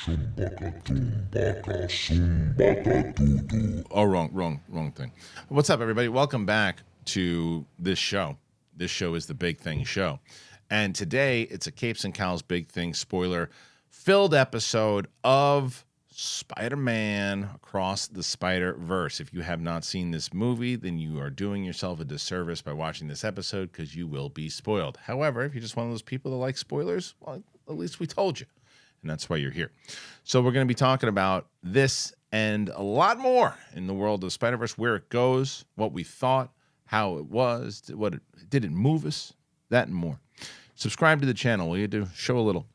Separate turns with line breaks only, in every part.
Oh, wrong thing. What's up, everybody? Welcome back to this show. This show is the Big Thing Show. And today, it's a Capes and Cow's Big Thing spoiler-filled episode of Spider-Man Across the Spider-Verse. If you have not seen this movie, then you are doing yourself a disservice by watching this episode because you will be spoiled. However, if you're just one of those people that like spoilers, well, at least we told you. And that's why you're here. So we're going to be talking about this and a lot more in the world of Spider-Verse, where it goes, what we thought, how it was, did it move us, that and more. Subscribe to the channel, will you do? Show a little.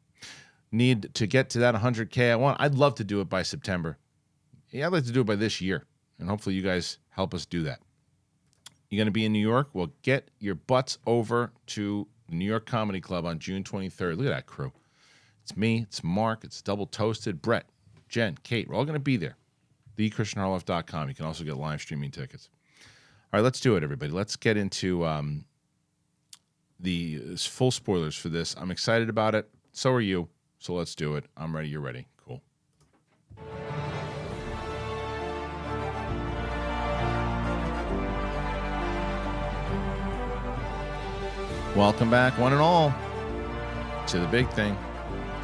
Need to get to that 100K. I'd love to do it by September. Yeah, I'd like to do it by this year. And hopefully you guys help us do that. You're going to be in New York? Well, get your butts over to the New York Comedy Club on June 23rd. Look at that crew. It's me, it's Mark, it's Double Toasted, Brett, Jen, Kate. We're all going to be there. TheChristianHarloff.com. You can also get live streaming tickets. All right, let's do it, everybody. Let's get into the full spoilers for this. I'm excited about it. So are you. So let's do it. I'm ready. You're ready. Cool. Welcome back, one and all, to the Big Thing.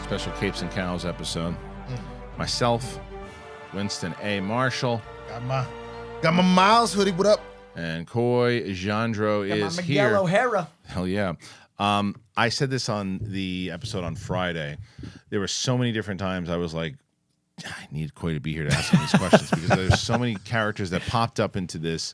Special Capes and Cows episode. Myself, Winston A. Marshall.
Got my Miles hoodie. What up?
And Coy Jandreau is here.
Miguel O'Hara.
Hell yeah. I said this on the episode on Friday. There were so many different times I was like, I need Coy to be here to ask me these questions because there's so many characters that popped up into this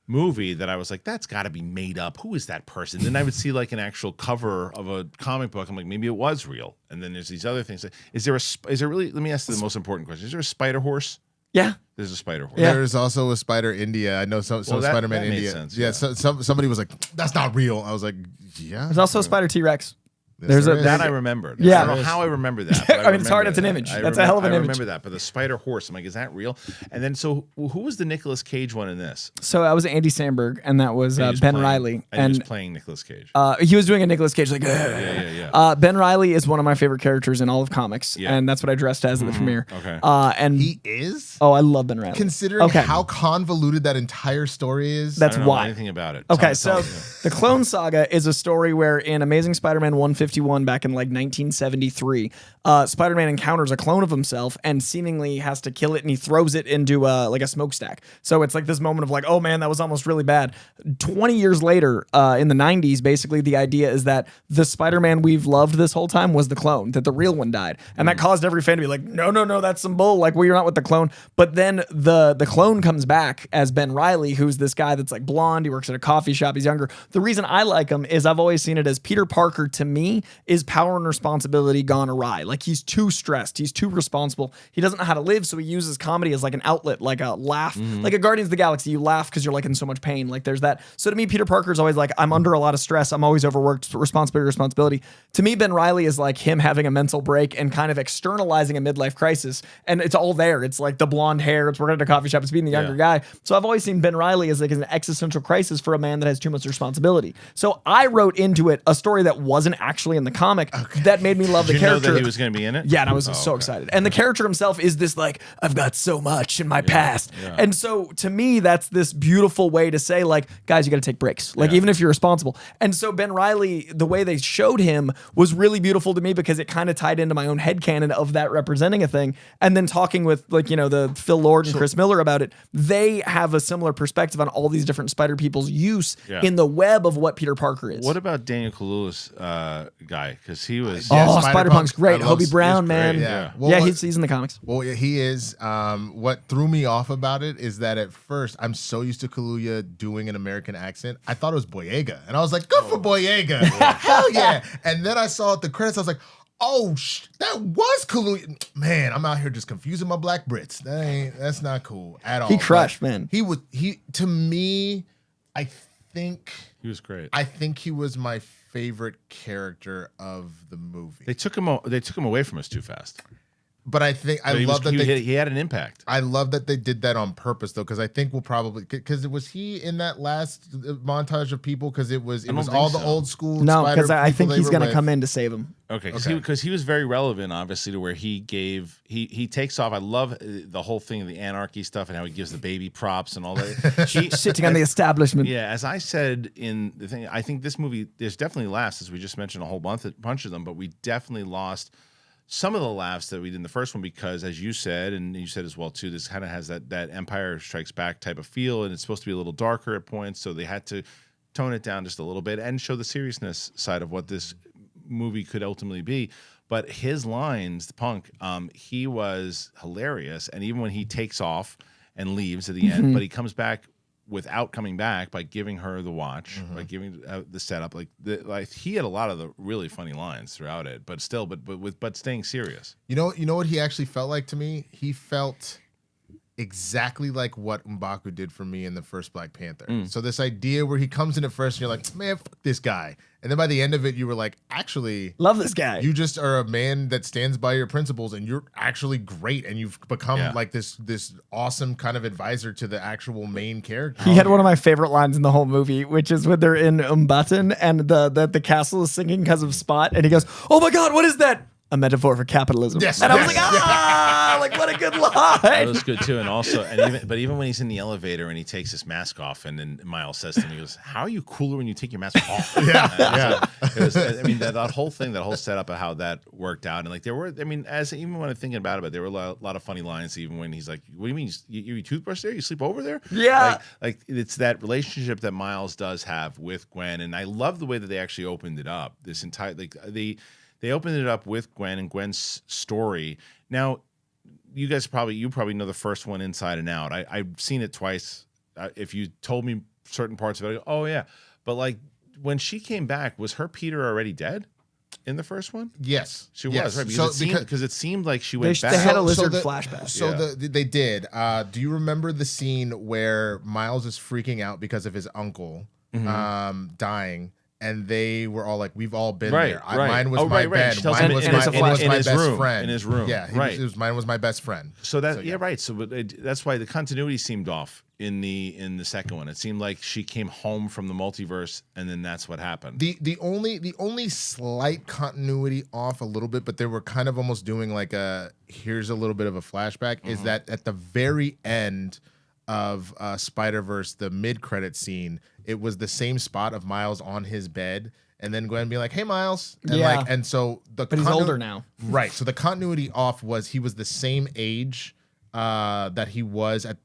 movie that I was like, that's got to be made up. Who is that person? Then I would see like an actual cover of a comic book. I'm like, maybe it was real. And then there's these other things. Is there really? Let me ask the most important question. Is there a spider horse?
Yeah.
There's a spider horse.
Yeah. There's also a Spider India. I know some Spider-Man
that made
India.
sense,
yeah. Somebody was like, that's not real. I was like, yeah.
There's also a Spider T-Rex.
That I remembered.
Yeah.
I don't know how I remember that. But
I mean, it's hard. It's an image. That's a hell of an image.
I remember that. But the spider horse, I'm like, is that real? And then, so who was the Nicolas Cage one in this?
So that was Andy Samberg, and that was Ben Reilly.
And he was playing Nicolas Cage.
He was doing a Nicolas Cage, like,
yeah.
Ben Reilly is one of my favorite characters in all of comics,
Yeah.
and that's what I dressed as at the premiere.
Okay.
And
He is?
oh, I love Ben Reilly.
Considering how convoluted that entire story is.
That's
I don't know
why.
anything about it.
Okay,
Tell
so
me.
the Clone Saga is a story where in Amazing Spider-Man 151 back in like 1973, Spider-Man encounters a clone of himself and seemingly has to kill it, and he throws it into like a smokestack. So it's like this moment of like, oh man, that was almost really bad. 20 years later, in the 90s, basically the idea is that the Spider-Man we've loved this whole time was the clone, that the real one died. And that caused every fan to be like, no, that's some bull. Like, well, you're not with the clone. But then the clone comes back as Ben Reilly, who's this guy that's like blonde. He works at a coffee shop. He's younger. The reason I like him is I've always seen it as Peter Parker, to me, is power and responsibility gone awry. Like, he's too stressed. He's too responsible. He doesn't know how to live, so he uses comedy as like an outlet, like a laugh. Like a Guardians of the Galaxy, you laugh because you're like in so much pain. Like, there's that. So to me, Peter Parker's always like, I'm under a lot of stress. I'm always overworked. Responsibility. To me, Ben Reilly is like him having a mental break and kind of externalizing a midlife crisis. And it's all there. It's like the blonde hair. It's working at a coffee shop. It's being the younger guy. So I've always seen Ben Reilly as like an existential crisis for a man that has too much responsibility. So I wrote into it a story that wasn't actually in the comic that made me love the character.
Did you know that he was going to be in it?
Yeah, and I was so excited. And the character himself is this like, I've got so much in my past.
Yeah.
And so to me, that's this beautiful way to say like, guys, you got to take breaks. Like, even if you're responsible. And so Ben Reilly, the way they showed him was really beautiful to me because it kind of tied into my own headcanon of that representing a thing. And then talking with like, you know, the Phil Lord and Chris Miller about it, they have a similar perspective on all these different Spider people's use in the web of what Peter Parker is.
What about Daniel Kaluuya's guy? Because he was...
Spider-Punk's great. Hobie Brown, man.
Yeah,
He's in the comics.
Well, yeah, he is. What threw me off about it is that at first I'm so used to Kaluuya doing an American accent, I thought it was Boyega, and I was like, "Good for Boyega, hell yeah!" And then I saw at the credits, I was like, "Oh, that was Kaluuya." Man, I'm out here just confusing my black Brits. That's not cool at all.
He crushed, man.
To me, I think
he was great.
I think he was my favorite character of the movie.
They took him away from us too fast.
But I think I
So
love that
he had an impact.
I love that they did that on purpose though, because I think we'll probably was he in that last montage of people? Because it was all the old school.
No, because
Spider
I think
people
he's
they
going
were
to come in to save him.
Okay, because he was very relevant, obviously, to where he takes off. I love the whole thing of the anarchy stuff and how he gives the baby props and all that.
Sitting on the establishment.
Yeah, as I said in the thing, I think this movie, there's definitely laughs, as we just mentioned a whole bunch of them, but we definitely lost some of the laughs that we did in the first one because, as you said, and you said as well too, this kind of has that Empire Strikes Back type of feel, and it's supposed to be a little darker at points, so they had to tone it down just a little bit and show the seriousness side of what this movie could ultimately be. But his lines, the punk, he was hilarious, and even when he takes off and leaves at the end, but he comes back without coming back by giving her the watch, by giving the setup, like he had a lot of the really funny lines throughout it, but still, but staying serious.
You know what he actually felt like to me? He felt exactly like what M'Baku did for me in the first Black Panther. So this idea where he comes in at first and you're like, man, fuck this guy. And then by the end of it, you were like, actually,
love this guy.
You just are a man that stands by your principles and you're actually great. And you've become like this awesome kind of advisor to the actual main character.
He had one of my favorite lines in the whole movie, which is when they're in Umbaten and the castle is singing because of Spot. And he goes, oh my God, what is that? A metaphor for capitalism.
Yes,
and I was like, like what a good line.
That was good too. And also, even when he's in the elevator and he takes his mask off, and then Miles says to him, he goes, "How are you cooler when you take your mask off?" It was, I mean, that whole thing, that whole setup of how that worked out, and like there were, I mean, even when I'm thinking about it, there were a lot of funny lines. Even when he's like, "What do you mean? You toothbrush there? You sleep over there?"
Yeah,
like it's that relationship that Miles does have with Gwen, and I love the way that they actually opened it up. This entire They opened it up with Gwen and Gwen's story. Now, you probably know the first one inside and out. I've seen it twice. If you told me certain parts of it, I go, oh yeah. But like when she came back, was her Peter already dead in the first one?
Yes,
she was, right? Because it seemed like she went back.
They had a lizard flashback.
They did. Do you remember the scene where Miles is freaking out because of his uncle dying? And they were all like, "We've all been there. Mine was my bed. Mine was my best friend
in his room.
Yeah, mine was my best friend."
So right. So that's why the continuity seemed off in the second one. It seemed like she came home from the multiverse, and then that's what happened.
The only slight continuity off a little bit, but they were kind of almost doing like here's a little bit of a flashback. Is that at the very end of Spider-Verse, the mid-credit scene, it was the same spot of Miles on his bed, and then Gwen being like, "Hey, Miles," and so
but he's older now,
right? So the continuity off was he was the same age that he was at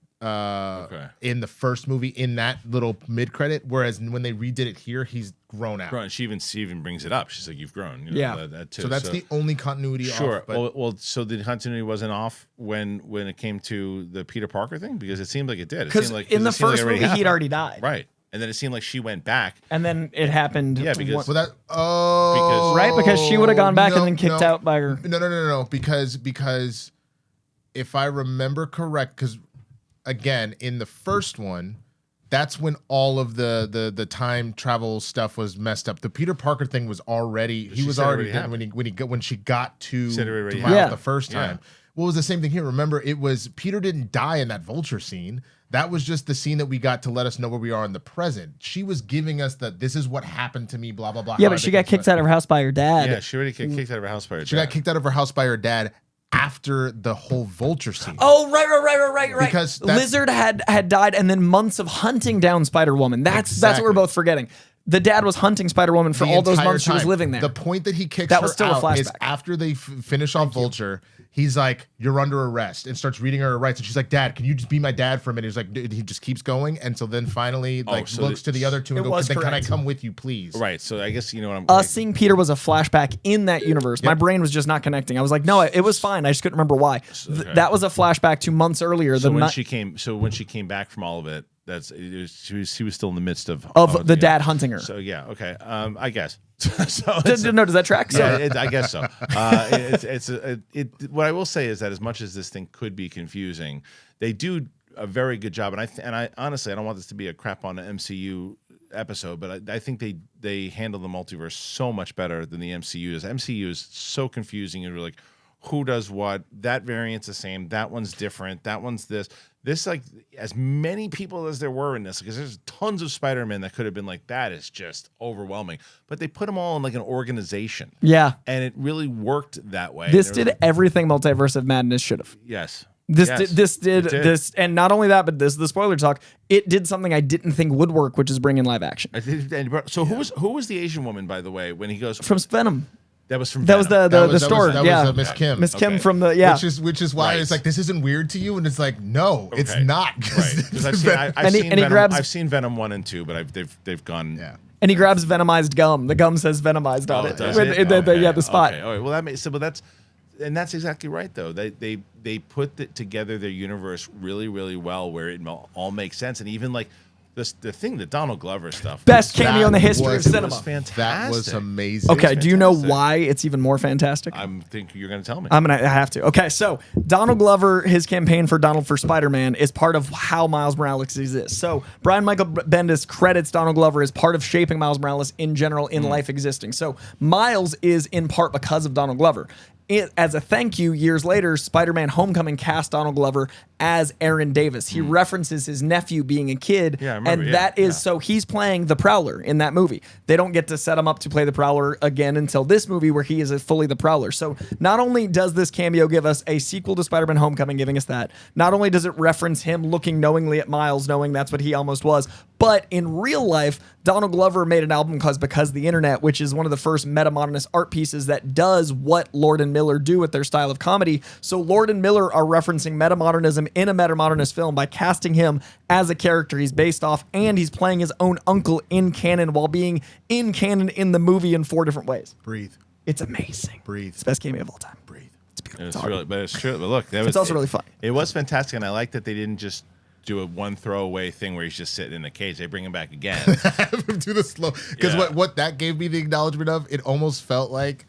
in the first movie in that little mid-credit, whereas when they redid it here, he's grown out.
Grown. She even brings it up. She's like, "You've grown." You know, that too.
So that's the only continuity off.
But well, so the continuity wasn't off when it came to the Peter Parker thing, because it seemed like it did. It seemed like
in the first movie he'd already died.
Right. And then it seemed like she went back.
And then it happened.
Yeah, because
because she would have gone back and then kicked out by her.
No. Because if I remember correct, because again, in the first one, that's when all of the time travel stuff was messed up. The Peter Parker thing was already dead when she got to Miles the first time. Well, it was the same thing here. Remember, it was Peter didn't die in that Vulture scene. That was just the scene that we got to let us know where we are in the present. She was giving us this is what happened to me, blah, blah, blah.
Yeah, but she got kicked out of her house by her dad.
Yeah, she already got kicked out of her house by her dad.
She got kicked out of her house by her dad after the whole Vulture scene.
Oh, right.
Because
Lizard had died, and then months of hunting down Spider-Woman. That's what we're both forgetting. The dad was hunting Spider-Woman for all those months she was living there.
The point that he kicks her out is after they finish off Vulture, he's like, "You're under arrest," and starts reading her rights. And she's like, "Dad, can you just be my dad for a minute?" He's like, he just keeps going. And so then finally looks to the other two and goes, "Then can I come with you, please?"
Right. So I guess you know what I'm
Us seeing Peter was a flashback in that universe. My brain was just not connecting. I was like, no, it was fine. I just couldn't remember why. That was a flashback to months earlier.
So when she came back from all of it, she was still in the midst of
the dad hunting her.
So yeah, okay, I guess.
Does that track?
Yeah, I guess so. What I will say is that as much as this thing could be confusing, they do a very good job. And I honestly, I don't want this to be a crap on the MCU episode, but I think they handle the multiverse so much better than the MCU is. MCU is so confusing, and you're like, who does what. That variant's the same. That one's different. That one's this. This, like, as many people as there were in this, because there's tons of Spider-Man that could have been like, that is just overwhelming. But they put them all in like an organization.
Yeah.
And it really worked that way.
This did everything Multiverse of Madness should have.
Yes.
This
Yes,
did
it did.
this, and not only that, but the spoiler talk. It did something I didn't think would work, which is bring in live action
So who was the Asian woman, by the way, when he goes
from Venom.
That was from
That was
Venom.
the store.
That was Miss Kim.
Miss Kim
Okay.
from the
Which is why
Right.
it's like, this isn't weird to you, and it's like, no, it's
Okay.
not.
Right. Because I've seen
And he grabs-
I've seen Venom 1 and 2, but they've gone.
Yeah.
And he grabs venomized gum. The gum says venomized on
Oh,
it.
does
With-
it?
yeah, the spot.
Okay. All right. Well, that makes so. But that's exactly right though. They put together their universe really, really well, where it all makes sense, and even like the thing, the Donald Glover stuff.
Best cameo in the history of
was-
cinema.
was fantastic.
That was amazing.
Okay, do you know
fantastic.
why it's even more fantastic?
I think you're going to tell me.
I have to. Okay, so Donald Glover, his campaign for Donald for Spider-Man is part of how Miles Morales exists. So Brian Michael Bendis credits Donald Glover as part of shaping Miles Morales in general in life existing. So Miles is in part because of Donald Glover. As a thank you, years later, Spider-Man Homecoming cast Donald Glover as Aaron Davis. He references his nephew being a kid,
Yeah, I remember,
and
yeah,
that is
yeah.
so he's playing the Prowler in that movie. They don't get to set him up to play the Prowler again until this movie where he is fully the Prowler. So not only does this cameo give us a sequel to Spider-Man Homecoming, giving us that, not only does it reference him looking knowingly at Miles, knowing that's what he almost was, but in real life, Donald Glover made an album called Because the Internet, which is one of the first metamodernist art pieces that does what Lord and Miller do with their style of comedy. So Lord and Miller are referencing metamodernism in a metamodernist film by casting him as a character he's based off, and he's playing his own uncle in canon while being in canon in the movie in 4 different ways.
Breathe.
It's amazing.
Breathe.
It's the best cameo of all time.
Breathe.
It's beautiful.
It's
It's hard.
really, but it's true. But look,
It's also really fun.
It was fantastic, and I like that they didn't just do a one throwaway thing where he's just sitting in a cage. They bring him back again.
Have him do the slow, because
Yeah.
what that gave me the acknowledgement of, it almost felt like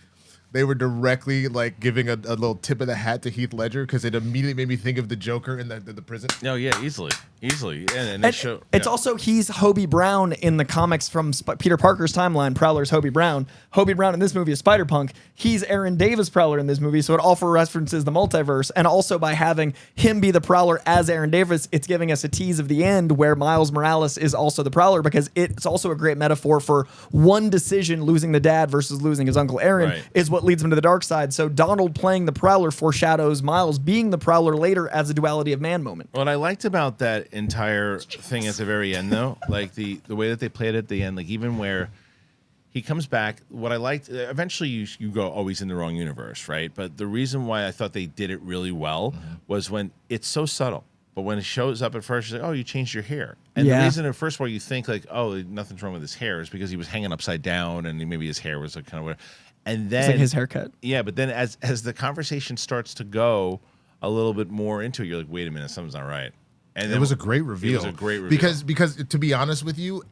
they were directly like giving a little tip of the hat to Heath Ledger, because it immediately made me think of the Joker in the prison.
No, yeah, easily, and they
And
show.
it's
yeah.
also, he's Hobie Brown in the comics from Peter Parker's timeline. Prowler's Hobie Brown. Hobie Brown in this movie is Spider-Punk. He's Aaron Davis Prowler in this movie, so it also references the multiverse. And also by having him be the Prowler as Aaron Davis, it's giving us a tease of the end where Miles Morales is also the Prowler, because it's also a great metaphor for one decision, losing the dad versus losing his Uncle Aaron,
Right.
is what leads him to the dark side. So Donald playing the Prowler foreshadows Miles being the Prowler later as a duality of man moment.
What I liked about that entire thing at the very end, though, like the way that they played it at the end, like even where he comes back, what I liked, eventually you go, oh, he's in the wrong universe, right? But the reason why I thought they did it really well was when it's so subtle. But when it shows up at first, you're like, oh, you changed your hair. And
Yeah.
the reason at first where you think like, oh, nothing's wrong with his hair is because he was hanging upside down and maybe his hair was like kind of whatever. And then
It's like his haircut.
yeah, but then as the conversation starts to go a little bit more into it, you're like, wait a minute, something's not right. And then
It was a great reveal.
It was a great reveal.
Because to be honest with you,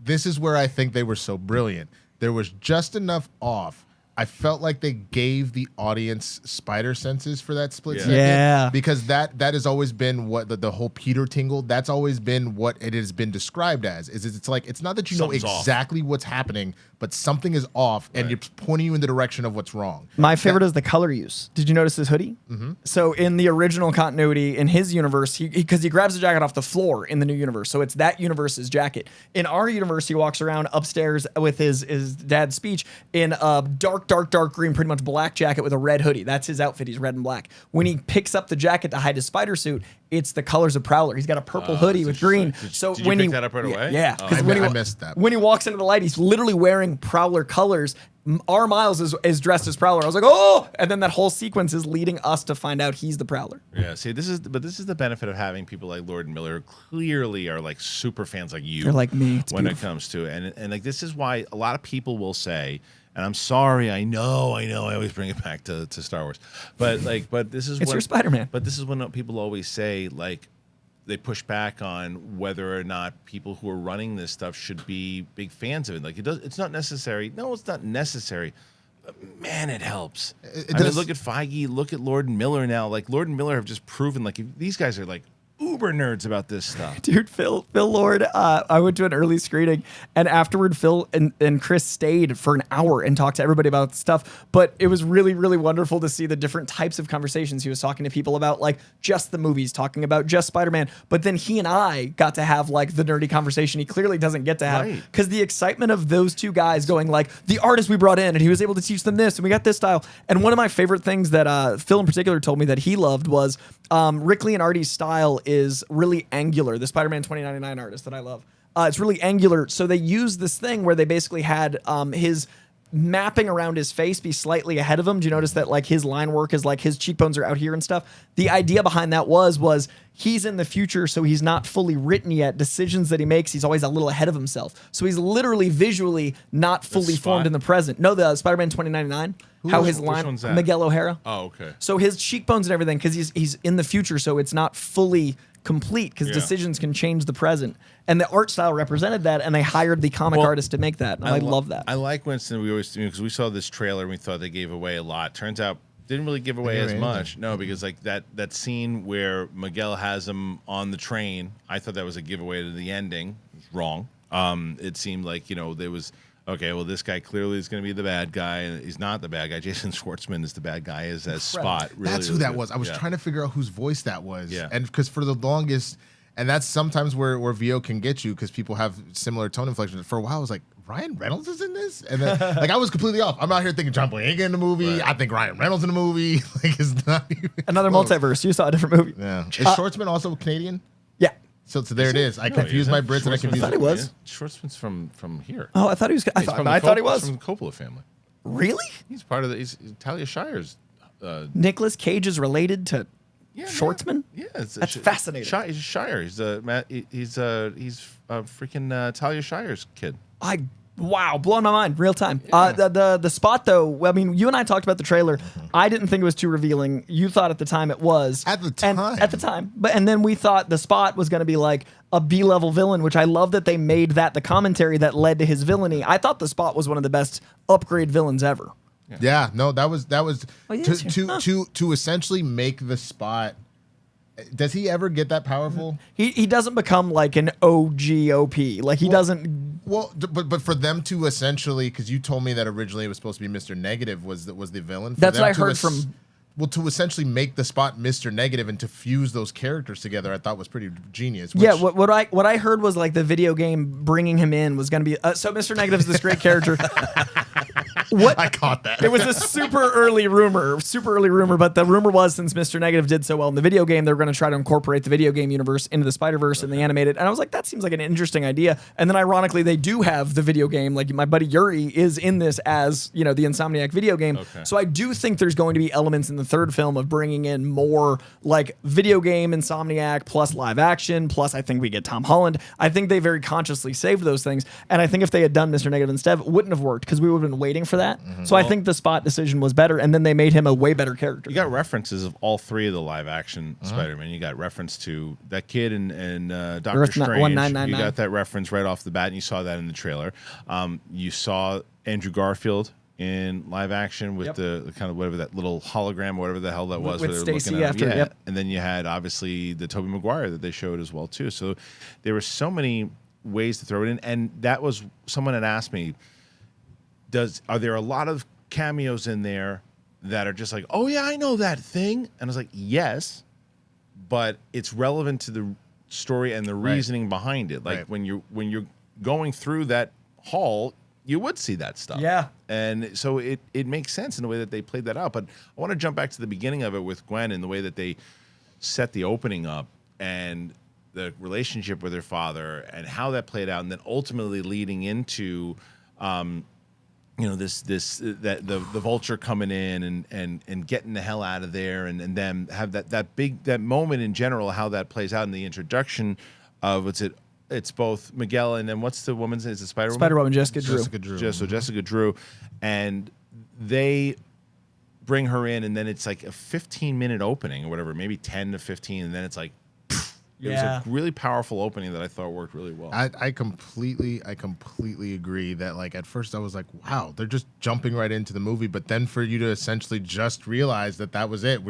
this is where I think they were so brilliant. There was just enough off. I felt like they gave the audience spider senses for that split
Yeah.
second.
Yeah.
Because that has always been what the whole Peter tingle, that's always been what it has been described as. It's like, it's not that you
Something's
know
off.
exactly what's happening, but something is off and
Right.
it's pointing you in the direction of what's wrong.
My favorite is the color use. Did you notice his hoodie? Mm-hmm. So in the original continuity, in his universe, because he grabs the jacket off the floor in the new universe, so it's that universe's jacket. In our universe, he walks around upstairs with his dad's speech in a dark green, pretty much black jacket with a red hoodie. That's his outfit. He's red and black. When he picks up the jacket to hide his spider suit, it's the colors of Prowler. He's got a purple hoodie with
that's
green.
interesting.
So
Did you
when
pick
he
that up right away?
yeah,
Oh.
because
I missed that.
when he walks into the light, he's literally wearing Prowler colors. Our Miles is dressed as Prowler. I was like, oh! And then that whole sequence is leading us to find out he's the Prowler.
Yeah, see, this is the benefit of having people like Lord and Miller who clearly are like super fans like you.
They're like me. It's
when
beautiful.
it comes to it, and like this is why a lot of people will say, and I'm sorry, I know, I always bring it back to Star Wars, but this is
It's your Spider-Man.
But this is when people always say like they push back on whether or not people who are running this stuff should be big fans of it. Like it's not necessary. No, it's not necessary. But man, it helps. I mean,
does.
look at Feige. Look at Lord and Miller now. Like Lord and Miller have just proven like if these guys are like uber nerds about this stuff.
Dude, Phil Lord, I went to an early screening, and afterward, Phil and Chris stayed for an hour and talked to everybody about stuff. But it was really, really wonderful to see the different types of conversations. He was talking to people about like just the movies, talking about just Spider-Man. But then he and I got to have like the nerdy conversation he clearly doesn't get to have, because the excitement of those two guys going like, the artist we brought in, and he was able to teach them this, and we got this style. And one of my favorite things that Phil in particular told me that he loved was Rick Lee and Artie's style is really angular. The Spider-Man 2099 artist that I love. It's really angular. So they used this thing where they basically had his mapping around his face be slightly ahead of him. Do you notice that like his line work is like his cheekbones are out here and stuff? The idea behind that was he's in the future, so he's not fully written yet. Decisions that he makes, he's always a little ahead of himself. So he's literally visually not fully formed in the present. No, the Spider-Man 2099. How his line, Miguel O'Hara.
Oh, okay.
So his cheekbones and everything, because he's in the future, so it's not fully complete, because decisions can change the present. And the art style represented that, and they hired the comic artist to make that. And I love that.
I like Winston. We always, because we saw this trailer and we thought they gave away a lot. Turns out didn't really give away as much. No, because like that scene where Miguel has him on the train, I thought that was a giveaway to the ending. It was wrong. It seemed like, there was, okay, well, this guy clearly is going to be the bad guy, and he's not the bad guy. Jason Schwartzman is the bad guy, as Spot. Really,
that's who that was. I was trying to figure out whose voice that was.
Yeah.
And because for the longest, and that's sometimes where VO can get you, because people have similar tone inflections. For a while, I was like, Ryan Reynolds is in this? And then, like, I was completely off. I'm out here thinking John Boyega in the movie.
Right.
I think Ryan Reynolds in the movie. Like, it's not even
another multiverse. You saw a different movie.
Yeah. Is Schwartzman also Canadian?
Yeah.
So there it is. I confused my Brits and I confused.
I thought he was.
Schwartzman's from here.
Oh, I thought he was. I thought he was
from the Coppola family.
Really?
He's part of the. He's Talia Shire's.
Nicolas Cage is related to Schwartzman.
Yeah,
that's fascinating.
He's a Shire. He's freaking Talia Shire's kid.
Wow, blowing my mind, real time. Yeah. The spot though, I mean, you and I talked about the trailer. I didn't think it was too revealing. You thought at the time it was.
At the time.
And then we thought the spot was going to be like a B-level villain, which I love that they made that the commentary that led to his villainy. I thought the spot was one of the best upgrade villains ever.
Yeah, no, that was to essentially make the Spot. Does he ever get that powerful?
He doesn't become like an OGOP. Like he doesn't.
Well, but for them to essentially, because you told me that originally it was supposed to be Mr. Negative was the villain.
That's what I heard from.
Well, to essentially make the Spot Mr. Negative and to fuse those characters together, I thought was pretty genius.
Yeah, what I heard was like the video game bringing him in was going to be so Mr. Negative is this great character.
I caught that.
It was a super early rumor, but the rumor was since Mr. Negative did so well in the video game, they were going to try to incorporate the video game universe into the Spider-Verse and the animated. And I was like, that seems like an interesting idea. And then ironically, they do have the video game. Like my buddy Yuri is in this as, the Insomniac video game. Okay. So I do think there's going to be elements in the third film of bringing in more like video game Insomniac plus live action. Plus I think we get Tom Holland. I think they very consciously saved those things. And I think if they had done Mr. Negative instead, it wouldn't have worked because we would have been waiting for that. Mm-hmm. So I think the Spot decision was better, and then they made him a way better character.
You got references of all three of the live action Spider-Man. You got reference to that kid and Doctor Strange. 1999. You got that reference right off the bat, and you saw that in the trailer. You saw Andrew Garfield in live action with the kind of whatever that little hologram, whatever the hell that was.
With Stacy after,
And then you had obviously the Tobey Maguire that they showed as well too. So there were so many ways to throw it in, and that was someone had asked me. Are there a lot of cameos in there that are just like, oh yeah, I know that thing? And I was like, yes, but it's relevant to the story and the reasoning behind it. Like when you're going through that hall, you would see that stuff.
Yeah.
And so it makes sense in the way that they played that out. But I want to jump back to the beginning of it with Gwen and the way that they set the opening up and the relationship with her father and how that played out, and then ultimately leading into the Vulture coming in and getting the hell out of there, and then have that moment in general, how that plays out in the introduction of it's both Miguel and then what's the woman's name? Is it Spider-Woman?
Jessica Drew.
So Jessica Drew, and they bring her in, and then it's like a 15-minute opening or whatever, maybe 10 to 15, and then it's like. It was a really powerful opening that I thought worked really well.
I completely agree that, like, at first I was like, wow, they're just jumping right into the movie. But then for you to essentially just realize that was it.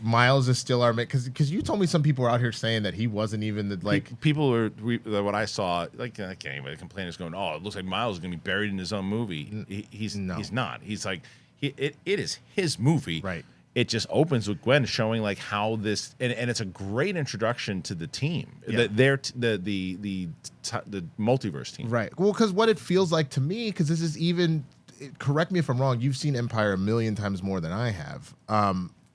Miles is still our man, because you told me some people were out here saying that he wasn't even the like
people were what I saw, like I can't even complain is going, oh, it looks like Miles is going to be buried in his own movie. He's not. He's like it is his movie.
Right.
It just opens with Gwen showing like how this and it's a great introduction to the team.
Yeah.
The multiverse team.
Right. Well, because what it feels like to me, because this is even, correct me if I'm wrong, you've seen Empire a million times more than I have.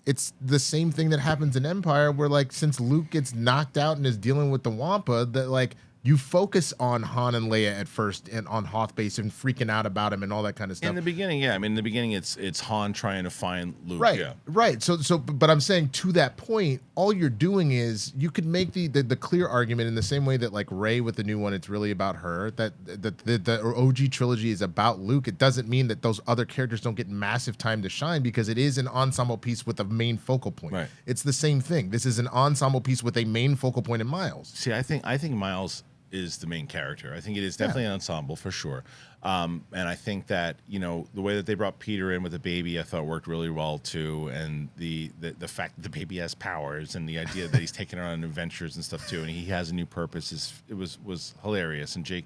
It's the same thing that happens in Empire where, like, since Luke gets knocked out and is dealing with the Wampa, that, like, you focus on Han and Leia at first and on Hoth base and freaking out about him and all that kind of stuff.
In the beginning, yeah. I mean, in the beginning, it's Han trying to find Luke.
Right,
yeah.
right. So, but I'm saying to that point, all you're doing is you could make the clear argument in the same way that like Rey with the new one, it's really about her. That the OG trilogy is about Luke. It doesn't mean that those other characters don't get massive time to shine because it is an ensemble piece with a main focal point.
Right.
It's the same thing. This is an ensemble piece with a main focal point in Miles.
See, I think Miles is the main character. I think it is definitely an ensemble for sure. And I think that, you know, the way that they brought Peter in with the baby, I thought worked really well too. And the fact that the baby has powers and the idea that he's taking her on adventures and stuff too, and he has a new purpose was hilarious. And Jake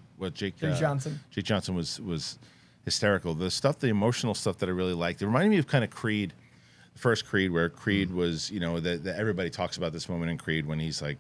Johnson was hysterical. The emotional stuff that I really liked. It reminded me of kind of Creed, the first Creed, where Creed was, you know, that everybody talks about this moment in Creed when he's like,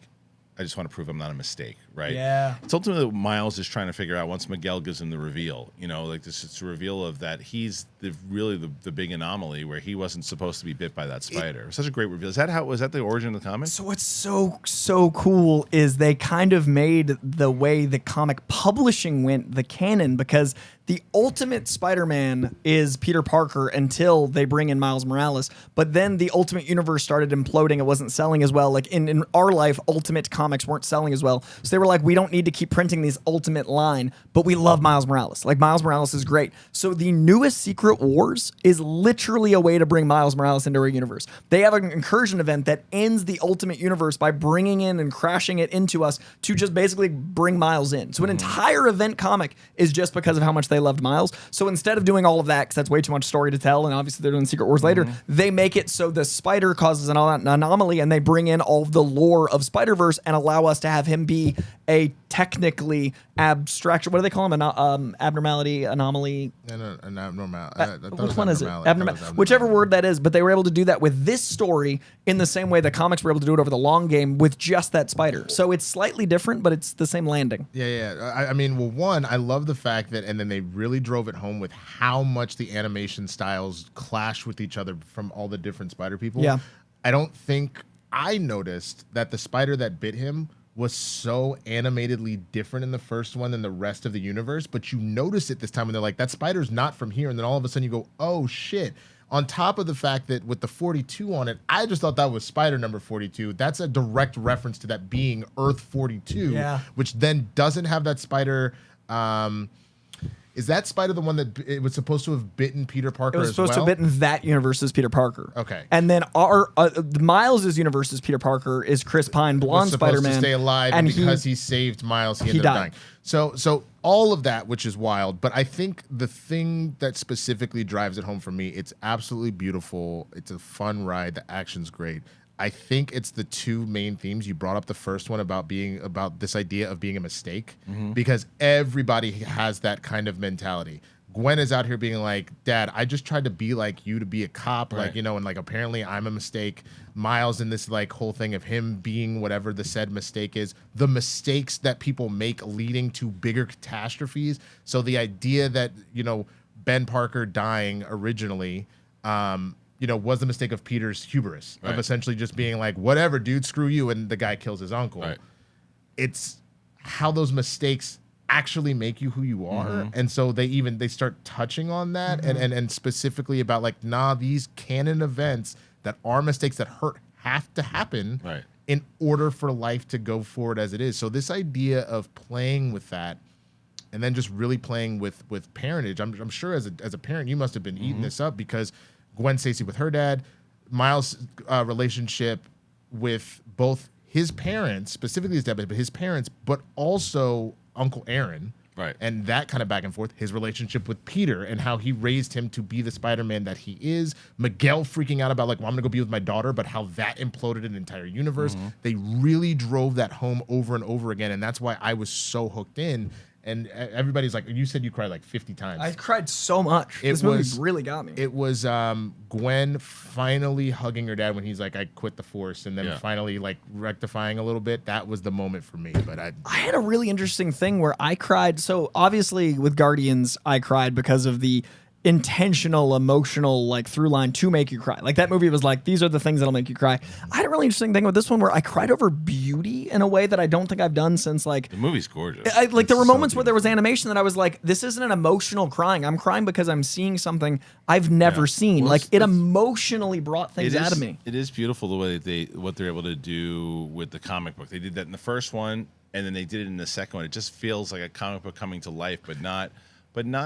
I just want to prove I'm not a mistake, right?
Yeah.
It's ultimately what Miles is trying to figure out once Miguel gives him the reveal. You know, like this it's a reveal of that he's really the big anomaly where he wasn't supposed to be bit by that spider. Such a great reveal. Was that the origin of the comic?
So what's so cool is they kind of made the way the comic publishing went the canon, because the ultimate Spider-Man is Peter Parker until they bring in Miles Morales. But then the Ultimate Universe started imploding. It wasn't selling as well. Like in our life, Ultimate comics weren't selling as well. So they were like, we don't need to keep printing these Ultimate line, but we love Miles Morales. Like Miles Morales is great. So the newest Secret Wars is literally a way to bring Miles Morales into our universe. They have an incursion event that ends the Ultimate Universe by bringing in and crashing it into us to just basically bring Miles in. So an entire event comic is just because of how much they loved Miles. So instead of doing all of that, because that's way too much story to tell, and obviously they're doing Secret Wars later, they make it so the spider causes an anomaly, and they bring in all of the lore of Spider-Verse and allow us to have him be a technically abstraction. What do they call him? Abnormality, anomaly.
An abnormal.
Which one is it? Abnormal. Whichever word that is. But they were able to do that with this story in the same way the comics were able to do it over the long game with just that spider. So it's slightly different, but it's the same landing.
Yeah. I mean, well, one, I love the fact that, and then they really drove it home with how much the animation styles clash with each other from all the different spider people.
Yeah.
I don't think I noticed that the spider that bit him was so animatedly different in the first one than the rest of the universe, but you notice it this time when they're like, that spider's not from here, and then all of a sudden you go, oh shit. On top of the fact that with the 42 on it, I just thought that was spider number 42. That's a direct reference to that being Earth 42, which then doesn't have that spider. Is that spider the one that it was supposed to have bitten Peter Parker?
It was supposed to have bitten that universe's Peter Parker.
Okay.
And then our Miles' universe's Peter Parker is Chris Pine, blonde Spider-Man.
Supposed to stay alive, and because he saved Miles, he ended up dying. So all of that, which is wild, but I think the thing that specifically drives it home for me, it's absolutely beautiful. It's a fun ride. The action's great. I think it's the two main themes. You brought up the first one about this idea of being a mistake, because everybody has that kind of mentality. Gwen is out here being like, Dad, I just tried to be like you, to be a cop, like, you know, and like apparently I'm a mistake. Miles in this like whole thing of him being whatever the said mistake is, the mistakes that people make leading to bigger catastrophes. So the idea that, you know, Ben Parker dying originally, you know, was the mistake of Peter's hubris of essentially just being like, whatever, dude, screw you, and the guy kills his uncle. It's how those mistakes actually make you who you are. And so they start touching on that and specifically about like, nah, these canon events that are mistakes that hurt have to happen in order for life to go forward as it is. So this idea of playing with that and then just really playing with parentage, I'm sure as a parent, you must have been eating this up, because Gwen Stacy with her dad, Miles' relationship with both his parents, specifically his dad, but his parents, but also Uncle Aaron,
Right.
And that kind of back and forth, his relationship with Peter and how he raised him to be the Spider-Man that he is. Miguel freaking out about like, well, I'm gonna go be with my daughter, but how that imploded an entire universe. They really drove that home over and over again. And that's why I was so hooked in. And everybody's like, you said you cried like 50 times.
I cried so much. This movie really got me.
It was Gwen finally hugging her dad when he's like, I quit the Force, and then finally like rectifying a little bit. That was the moment for me. But I
had a really interesting thing where I cried. So obviously with Guardians, I cried because of the intentional emotional like through line to make you cry. Like that movie was like, these are the things that'll make you cry. I had a really interesting thing with this one where I cried over beauty in a way that I don't think I've done since like
the movie's gorgeous.
There were moments where there was animation that I was like, this isn't an emotional crying. I'm crying because I'm seeing something I've never seen. Well, like it emotionally brought things out of me.
It is beautiful the way what they're able to do with the comic book. They did that in the first one, and then they did it in the second one. It just feels like a comic book coming to life, but not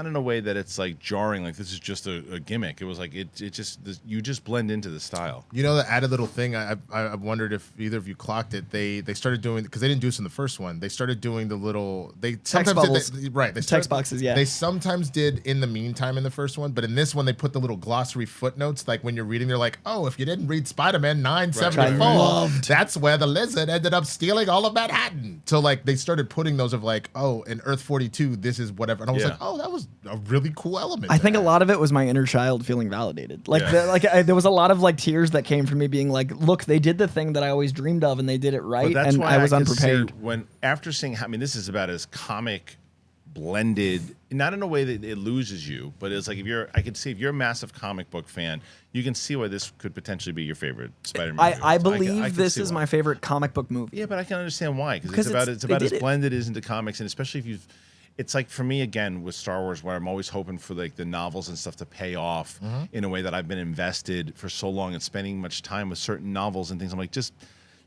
in a way that it's like jarring. Like this is just a gimmick. It was like you just blend into the style.
You know, the added little thing. I wondered if either of you clocked it. They started doing, because they didn't do this in the first one. They started doing the little
text bubbles.
Text
boxes. Yeah.
They sometimes did in the meantime in the first one, but in this one they put the little glossary footnotes. Like when you're reading, they're like, oh, if you didn't read Spider-Man 974, that's where the lizard ended up stealing all of Manhattan. So like they started putting those of like, oh, in Earth 42, this is whatever, and I was like, oh, that was a really cool element.
I think a lot of it was my inner child feeling validated. Like, there was a lot of like tears that came from me being like, look, they did the thing that I always dreamed of, and they did it right, and I was unprepared.
When after seeing, I mean, this is about as comic blended, not in a way that it loses you, but it's like I can see if you're a massive comic book fan, you can see why this could potentially be your favorite Spider-Man movie.
I believe this is my favorite comic book movie.
Yeah, but I can understand why, because it's about as blended as into comics, and especially if you've. It's like for me again with Star Wars, where I'm always hoping for like the novels and stuff to pay off in a way that I've been invested for so long and spending much time with certain novels and things. I'm like, just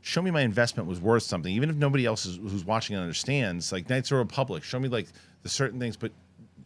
show me my investment was worth something, even if nobody else who's watching understands. Like Knights of the Republic, show me like the certain things, but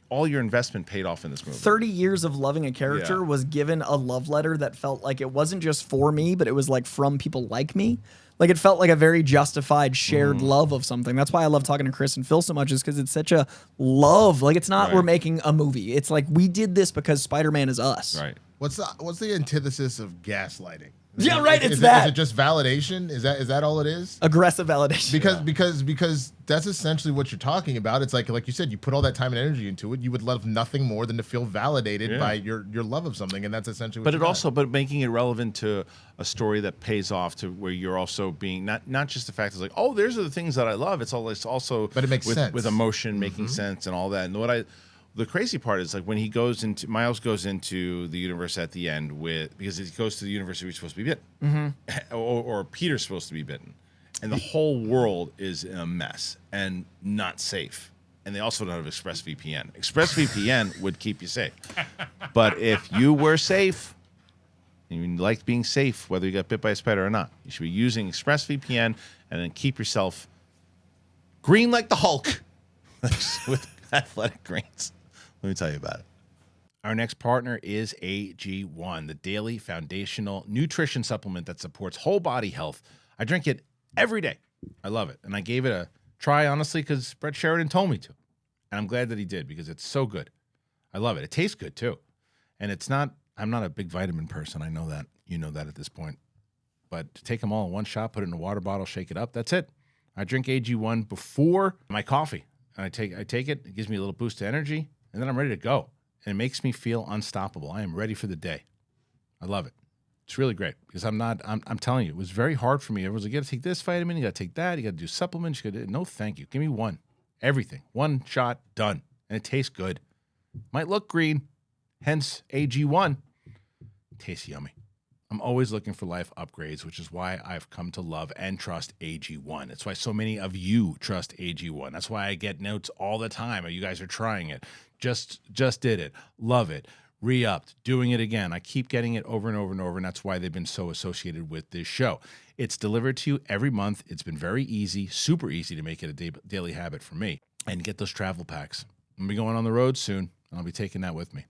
all your investment paid off in this movie.
30 years of loving a character was given a love letter that felt like it wasn't just for me, but it was like from people like me. Like it felt like a very justified shared love of something. That's why I love talking to Chris and Phil so much, is because it's such a love. Like it's not we're making a movie. It's like we did this because Spider-Man is us.
Right.
What's the antithesis of gaslighting?
Yeah, right.
Is it just validation? Is that all it is?
Aggressive validation.
Because that's essentially what you're talking about. It's like you said, you put all that time and energy into it. You would love nothing more than to feel validated by your love of something, and that's essentially.
But making it relevant to a story that pays off, to where you're also being not just the fact it's like, oh, there's are the things that I love. It's also
but it makes sense
with emotion, making sense and all that. And the crazy part is like when Miles goes into the universe at the end because he goes to the universe where he's supposed to be bitten, or Peter's supposed to be bitten, and the whole world is in a mess and not safe. And they also don't have ExpressVPN. ExpressVPN would keep you safe, but if you were safe and you liked being safe, whether you got bit by a spider or not, you should be using ExpressVPN and then keep yourself green like the Hulk with athletic greens. Let me tell you about it. Our next partner is AG1, the daily foundational nutrition supplement that supports whole body health. I drink it every day. I love it. And I gave it a try, honestly, because Brett Sheridan told me to. And I'm glad that he did, because it's so good. I love it. It tastes good, too. And I'm not a big vitamin person. I know that. You know that at this point. But to take them all in one shot, put it in a water bottle, shake it up, that's it. I drink AG1 before my coffee. And I take it. It gives me a little boost of energy. And then I'm ready to go. And it makes me feel unstoppable. I am ready for the day. I love it. It's really great, because I'm telling you, it was very hard for me. Everyone's like, you got to take this vitamin, you got to take that, you got to do supplements. No, thank you. Give me one. Everything. One shot, done. And it tastes good. Might look green, hence AG1. It tastes yummy. I'm always looking for life upgrades, which is why I've come to love and trust AG1. That's why so many of you trust AG1. That's why I get notes all the time. You guys are trying it. Just did it. Love it. Re-upped. Doing it again. I keep getting it over and over and over, and that's why they've been so associated with this show. It's delivered to you every month. It's been very easy, super easy to make it a daily habit for me. And get those travel packs. I'm going to be going on the road soon, and I'll be taking that with me.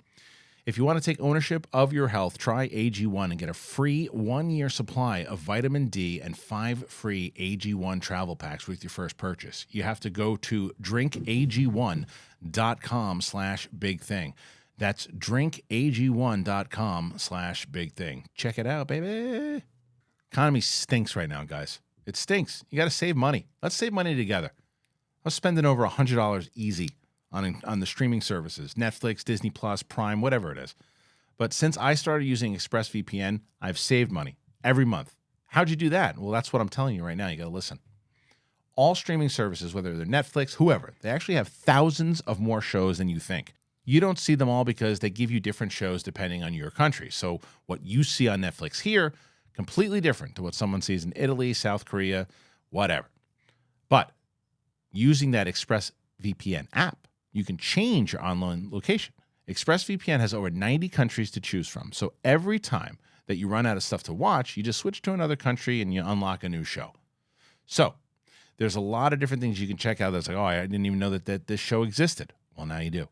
If you want to take ownership of your health, try AG1 and get a free 1-year supply of vitamin D and 5 free AG1 travel packs with your first purchase. You have to go to drinkag1.com/bigthing. That's drinkag1.com/bigthing. Check it out, baby. Economy stinks right now, guys. It stinks. You got to save money. Let's save money together. I was spending over $100 easy on the streaming services, Netflix, Disney Plus, Prime, whatever it is. But since I started using ExpressVPN, I've saved money every month. How'd you do that? Well, that's what I'm telling you right now. You got to listen. All streaming services, whether they're Netflix, whoever, they actually have thousands of more shows than you think. You don't see them all because they give you different shows depending on your country. So what you see on Netflix here, completely different to what someone sees in Italy, South Korea, whatever. But using that ExpressVPN app, you can change your online location. ExpressVPN has over 90 countries to choose from. So every time that you run out of stuff to watch, you just switch to another country and you unlock a new show. So there's a lot of different things you can check out that's like, oh, I didn't even know that this show existed. Well, now you do.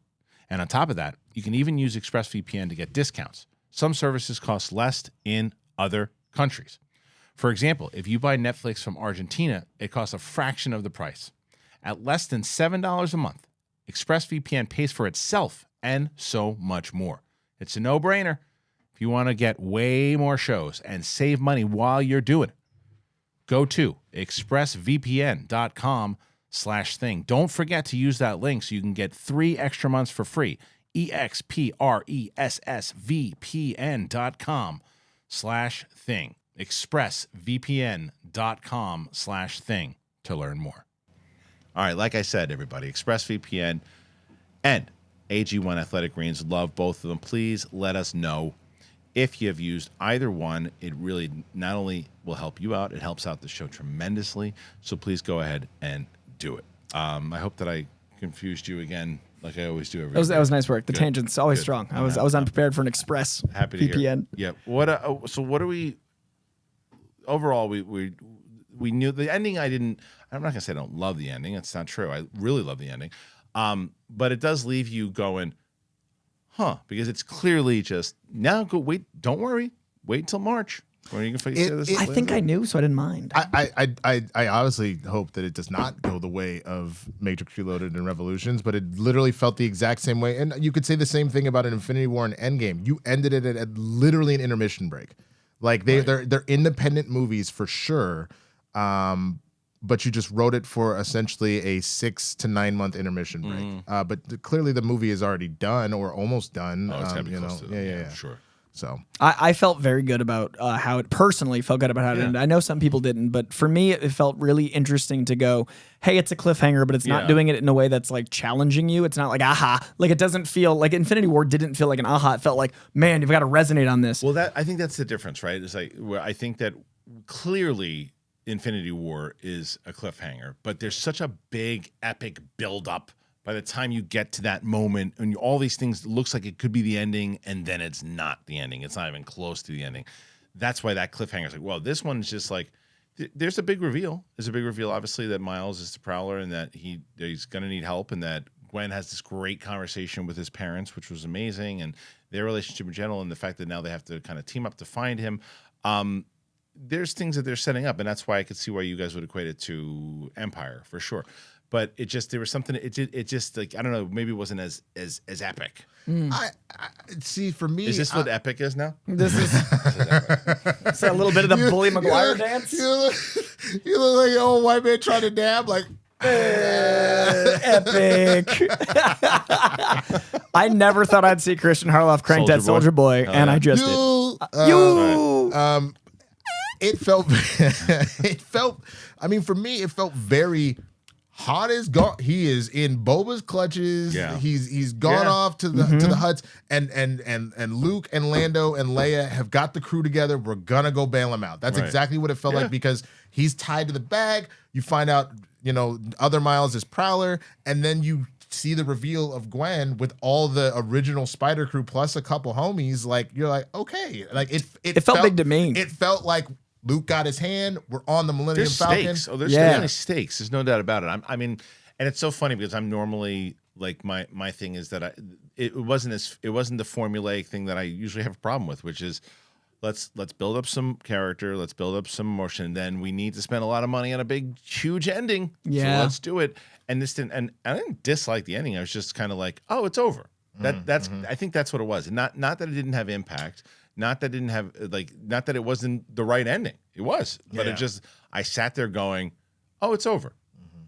And on top of that, you can even use ExpressVPN to get discounts. Some services cost less in other countries. For example, if you buy Netflix from Argentina, it costs a fraction of the price. At less than $7 a month, ExpressVPN pays for itself and so much more. It's a no-brainer if you want to get way more shows and save money while you're doing it. Go to expressvpn.com/thing. Don't forget to use that link so you can get 3 extra months for free. expressvpn.com/thing. expressvpn.com/thing to learn more. All right, like I said, everybody, ExpressVPN and AG1 Athletic Greens, love both of them. Please let us know if you have used either one. It really not only will help you out, it helps out the show tremendously. So please go ahead and do it. I hope that I confused you again, like I always do every
That was nice work. The
Good.
tangent's always
Good.
strong. I was unprepared for an Express
Happy to
VPN.
hear. Yeah. So what do we? Overall, we knew the ending. I'm not gonna say I don't love the ending. It's not true. I really love the ending. But it does leave you going, huh? Because it's clearly just now. Go wait. Don't worry. Wait until March. When are you gonna figure this?
I think I knew, so I didn't mind.
I honestly hope that it does not go the way of Matrix Reloaded and Revolutions, but it literally felt the exact same way. And you could say the same thing about an Infinity War and Endgame. You ended it at literally an intermission break. Like they're independent movies for sure, but you just wrote it for essentially a 6 to 9 month intermission break. But clearly the movie is already done or almost done.
Oh, it's gotta be close to them.
Yeah,
Sure.
So
I felt very good about how it personally felt good about how it ended. I know some people didn't, but for me, it felt really interesting to go, hey, it's a cliffhanger, but it's not doing it in a way that's like challenging you. It's not like, aha. Like it doesn't feel like Infinity War didn't feel like an aha. It felt like, man, you've got to resonate on this.
Well, I think that's the difference, right? It's like where I think that clearly Infinity War is a cliffhanger, but there's such a big epic buildup. By the time you get to that moment and all these things, it looks like it could be the ending, and then it's not the ending. It's not even close to the ending. That's why that cliffhanger is like, well, this one's just like, there's a big reveal. There's a big reveal, obviously, that Miles is the Prowler and that he's going to need help, and that Gwen has this great conversation with his parents, which was amazing, and their relationship in general, and the fact that now they have to kind of team up to find him. There's things that they're setting up, and that's why I could see why you guys would equate it to Empire, for sure. But there was something. It just like I don't know. Maybe it wasn't as epic.
I see. For me,
is this what epic is now?
This is it's a little bit of the Bully Maguire dance.
You look like an old white man trying to dab. Like
epic. I never thought I'd see Kristian Harloff crank that Soldier Boy, and I just did.
It felt. It felt. I mean, for me, it felt very. Hot as gone. He is in Boba's clutches.
Yeah.
He's gone off to the huts, and Luke and Lando and Leia have got the crew together. We're gonna go bail him out. That's exactly what it felt like, because he's tied to the bag. You find out, other Miles is Prowler, and then you see the reveal of Gwen with all the original Spider crew plus a couple homies. Like you're like, okay, like it
felt big to me.
It felt like Luke got his hand. We're on the Millennium
There's
Falcon.
stakes. Oh, there's definitely stakes. There's no doubt about it. I mean, and it's so funny because I'm normally like my thing is that it wasn't the formulaic thing that I usually have a problem with, which is let's build up some character, let's build up some emotion, then we need to spend a lot of money on a big huge ending.
Yeah.
So let's do it. And this didn't, and I didn't dislike the ending. I was just kind of like, oh, it's over. That's I think that's what it was. And not that it didn't have impact, not that it didn't have not that it wasn't the right ending. It was. But it just I sat there going, oh, it's over.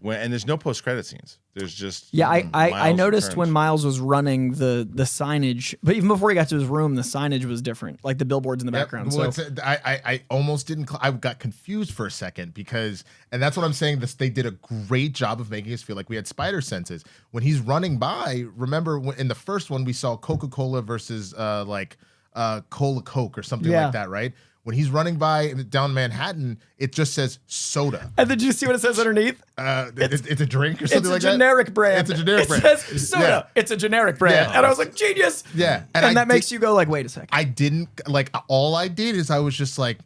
And there's no post-credit scenes. There's just
I noticed when Miles was running the signage, but even before he got to his room, the signage was different, like the billboards in the background.
Well,
So
I almost didn't. I got confused for a second because, and that's what I'm saying. They did a great job of making us feel like we had spider senses when he's running by. Remember in the first one we saw Coca-Cola versus Cola Coke or something like that, right? When he's running by down Manhattan, it just says soda.
And did you see what it says underneath?
It's a drink or something like that?
It's a generic brand.
It's a generic brand.
It says soda.
Yeah.
It's a generic brand.
Yeah.
And I was like, genius.
Yeah.
And that makes you go like, wait a second.
I didn't, all I did is I was just like,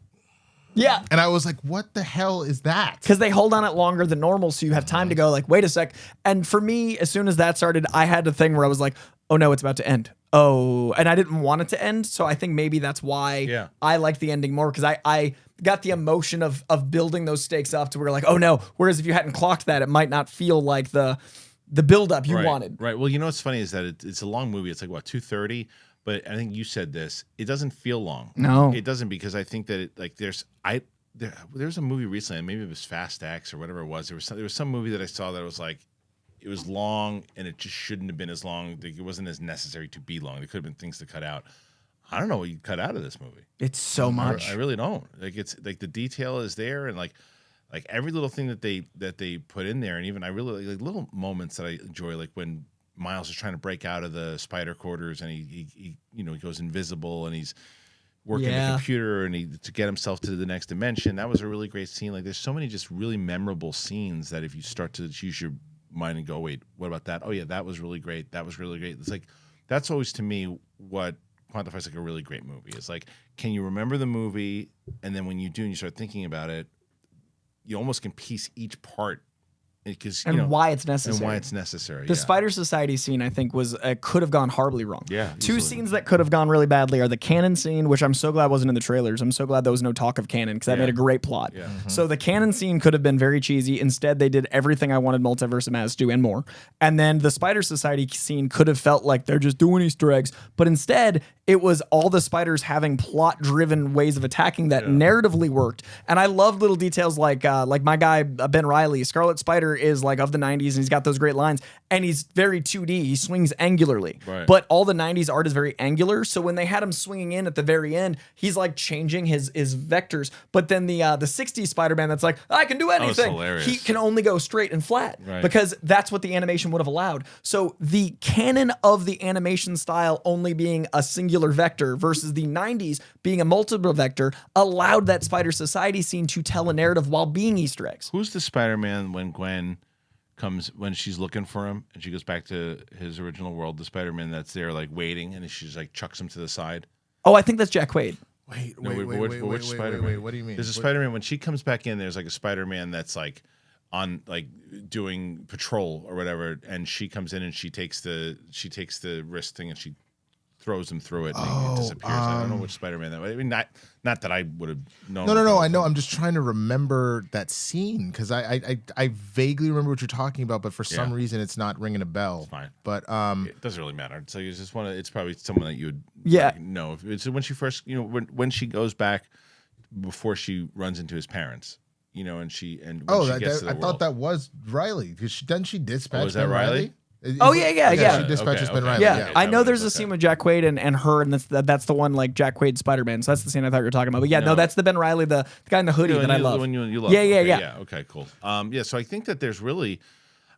yeah.
and I was like, what the hell is that?
Because they hold on it longer than normal, so you have time to go like, wait a sec. And for me, as soon as that started, I had a thing where I was like, oh no, it's about to end. Oh, and I didn't want it to end, so I think maybe that's why I like the ending more, because I got the emotion of building those stakes up to where like, oh no. Whereas if you hadn't clocked that, it might not feel like the buildup you wanted.
Right. Well, you know what's funny is that it's a long movie. It's like what 2:30, but I think you said this. It doesn't feel long.
No,
it doesn't, because I think that there's a movie recently, and maybe it was Fast X or whatever it was. There was some movie that I saw that was like, it was long and it just shouldn't have been as long. Like, it wasn't as necessary to be long. There could have been things to cut out. I don't know what you cut out of this movie.
It's so much.
I really don't. Like, it's like the detail is there, and like every little thing that they put in there, and even I really like little moments that I enjoy, like when Miles is trying to break out of the spider quarters and he goes invisible and he's working the computer and to get himself to the next dimension. That was a really great scene. Like, there's so many just really memorable scenes that if you start to use your mind and go, wait, what about that? Oh yeah, that was really great. That was really great. It's like, that's always to me what quantifies like a really great movie. It's like, can you remember the movie, and then when you do and you start thinking about it, you almost can piece each part because
why it's necessary.
And why it's necessary.
The Spider Society scene, I think, was could have gone horribly wrong.
Yeah.
Two scenes that could have gone really badly are the canon scene, which I'm so glad wasn't in the trailers. I'm so glad there was no talk of canon, because that made a great plot. Yeah. So the canon scene could have been very cheesy. Instead, they did everything I wanted Multiverse of Madness to do and more. And then the Spider Society scene could have felt like they're just doing Easter eggs, but instead it was all the spiders having plot-driven ways of attacking that narratively worked. And I love little details like my guy Ben Reilly, Scarlet Spider is like of the 90s, and he's got those great lines, and he's very 2D. He swings angularly, but all the 90s art is very angular. So when they had him swinging in at the very end, he's like changing his vectors. But then the 60s Spider-Man that's like, I can do anything. He can only go straight and flat because that's what the animation would have allowed. So the canon of the animation style only being a singular vector versus the 90s being a multiple vector allowed that Spider Society scene to tell a narrative while being Easter eggs.
Who's the Spider-Man when Gwen comes, when she's looking for him and she goes back to his original world, the Spider-Man that's there like waiting, and she's like chucks him to the side?
Oh, I think that's Jack Quaid.
Wait, what do you mean?
There's a Spider-Man when she comes back in, there's like a Spider-Man that's like on like doing patrol or whatever, and she comes in and she takes the wrist thing and she throws him through it and it disappears. I don't know which Spider-Man that was. I mean, not that I would have known.
No. I know. I'm just trying to remember that scene because I vaguely remember what you're talking about, but for some reason it's not ringing a bell.
It's fine.
But
it doesn't really matter. So you just want to. It's probably someone that you would know. It's when she first, when she goes back before she runs into his parents, and she and when she gets to the
I thought that was Riley because doesn't she dispatch?
Was that Riley?
Oh yeah.
She dispatches Ben Reilly.
Yeah, I know there's a scene with Jack Quaid and her, and that's the one like Jack Quaid Spider-Man. So that's the scene I thought you were talking about. But no, that's the Ben Reilly, the guy in the hoodie that I love.
The one you love.
Yeah.
Okay, cool. So I think that there's really,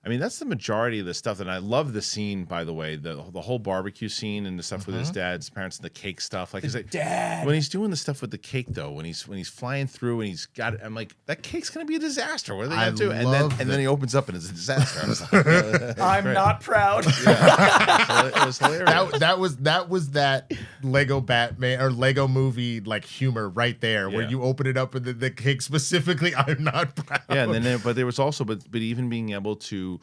I mean, that's the majority of the stuff. And I love the scene, by the way, the whole barbecue scene and the stuff with his dad's parents and the cake stuff. Like,
dad.
When he's doing the stuff with the cake, though, when he's flying through and he's got it, I'm like, that cake's gonna be a disaster. What are they gonna do? And then he opens up and it's a disaster. I was like,
I'm not proud.
Yeah. It was hilarious.
That was that Lego Batman or Lego movie like humor right there, where you open it up and the cake specifically, I'm not proud.
Yeah, and then but there was also but even being able to